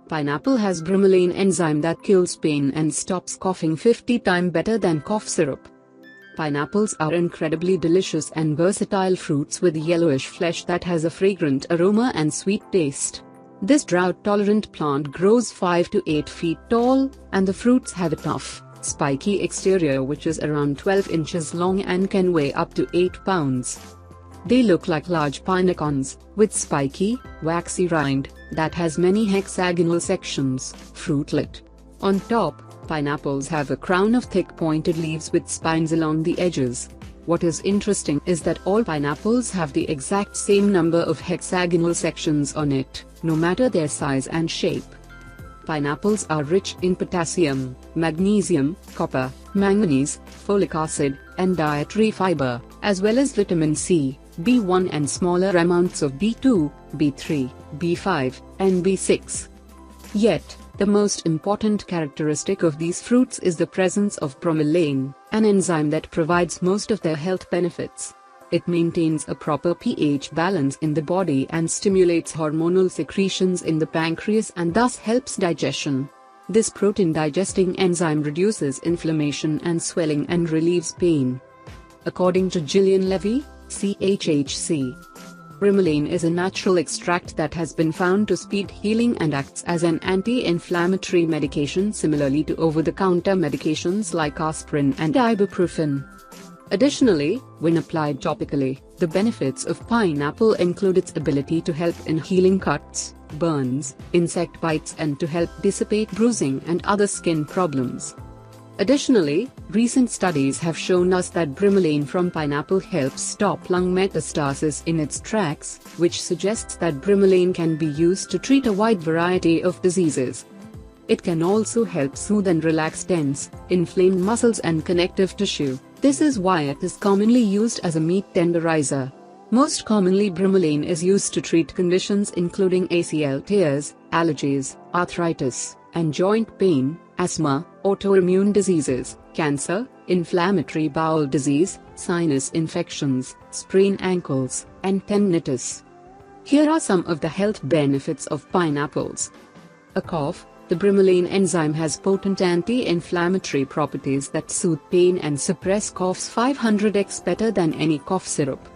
Pineapple has bromelain enzyme that kills pain and stops coughing 50 times better than cough syrup. Pineapples are incredibly delicious and versatile fruits with yellowish flesh that has a fragrant aroma and sweet taste. This drought-tolerant plant grows 5 to 8 feet tall, and the fruits have a tough, spiky exterior which is around 12 inches long and can weigh up to 8 pounds. They look like large pinecons, with spiky, waxy rind, that has many hexagonal sections, fruitlet. On top, pineapples have a crown of thick pointed leaves with spines along the edges. What is interesting is that all pineapples have the exact same number of hexagonal sections on it, no matter their size and shape. Pineapples are rich in potassium, magnesium, copper, manganese, folic acid, and dietary fiber, as well as vitamin C, B1 and smaller amounts of B2, B3, B5, and B6. Yet, the most important characteristic of these fruits is the presence of bromelain, an enzyme that provides most of their health benefits. It maintains a proper pH balance in the body and stimulates hormonal secretions in the pancreas and thus helps digestion. This protein-digesting enzyme reduces inflammation and swelling and relieves pain. According to Gillian Levy, CHHC, bromelain is a natural extract that has been found to speed healing and acts as an anti-inflammatory medication similarly to over-the-counter medications like aspirin and ibuprofen. Additionally, when applied topically, the benefits of pineapple include its ability to help in healing cuts, burns, insect bites and to help dissipate bruising and other skin problems. Additionally, recent studies have shown us that bromelain from pineapple helps stop lung metastasis in its tracks, which suggests that bromelain can be used to treat a wide variety of diseases. It can also help soothe and relax tense, inflamed muscles and connective tissue. This is why it is commonly used as a meat tenderizer. Most commonly, bromelain is used to treat conditions including ACL tears, allergies, arthritis, and joint pain, asthma, autoimmune diseases, cancer, inflammatory bowel disease, sinus infections, sprained ankles, and tendinitis. Here are some of the health benefits of pineapples. A cough. The bromelain enzyme has potent anti-inflammatory properties that soothe pain and suppress coughs 500x better than any cough syrup.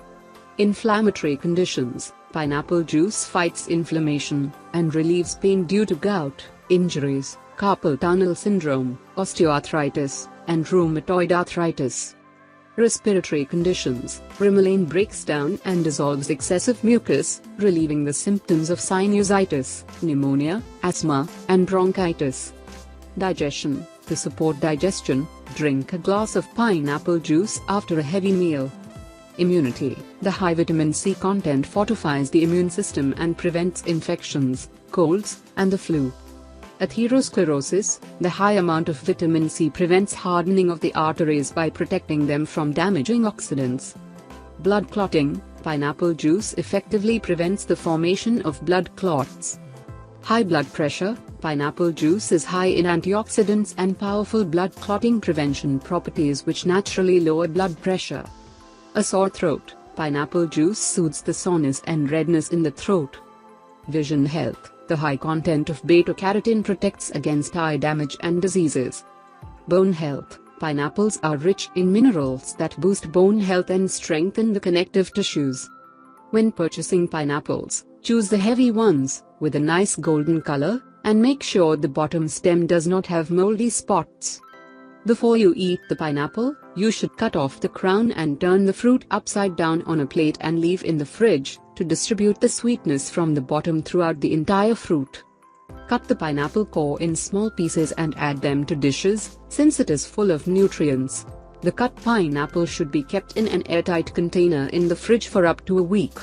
Inflammatory conditions. Pineapple juice fights inflammation and relieves pain due to gout, injuries, carpal tunnel syndrome, osteoarthritis, and rheumatoid arthritis. Respiratory conditions. Bromelain breaks down and dissolves excessive mucus, relieving the symptoms of sinusitis, pneumonia, asthma, and bronchitis. Digestion. To support digestion, drink a glass of pineapple juice after a heavy meal. Immunity. The high vitamin C content fortifies the immune system and prevents infections, colds, and the flu. Atherosclerosis. The high amount of vitamin C prevents hardening of the arteries by protecting them from damaging oxidants. Blood clotting. Pineapple juice effectively prevents the formation of blood clots. High blood pressure. Pineapple juice is high in antioxidants and powerful blood clotting prevention properties which naturally lower blood pressure. A sore throat. Pineapple juice soothes the soreness and redness in the throat. Vision health. The high content of beta-carotene protects against eye damage and diseases. Bone health. Pineapples are rich in minerals that boost bone health and strengthen the connective tissues. When purchasing pineapples, choose the heavy ones, with a nice golden color, and make sure the bottom stem does not have moldy spots. Before you eat the pineapple, you should cut off the crown and turn the fruit upside down on a plate and leave in the fridge, to distribute the sweetness from the bottom throughout the entire fruit. Cut the pineapple core in small pieces and add them to dishes, since it is full of nutrients. The cut pineapple should be kept in an airtight container in the fridge for up to a week.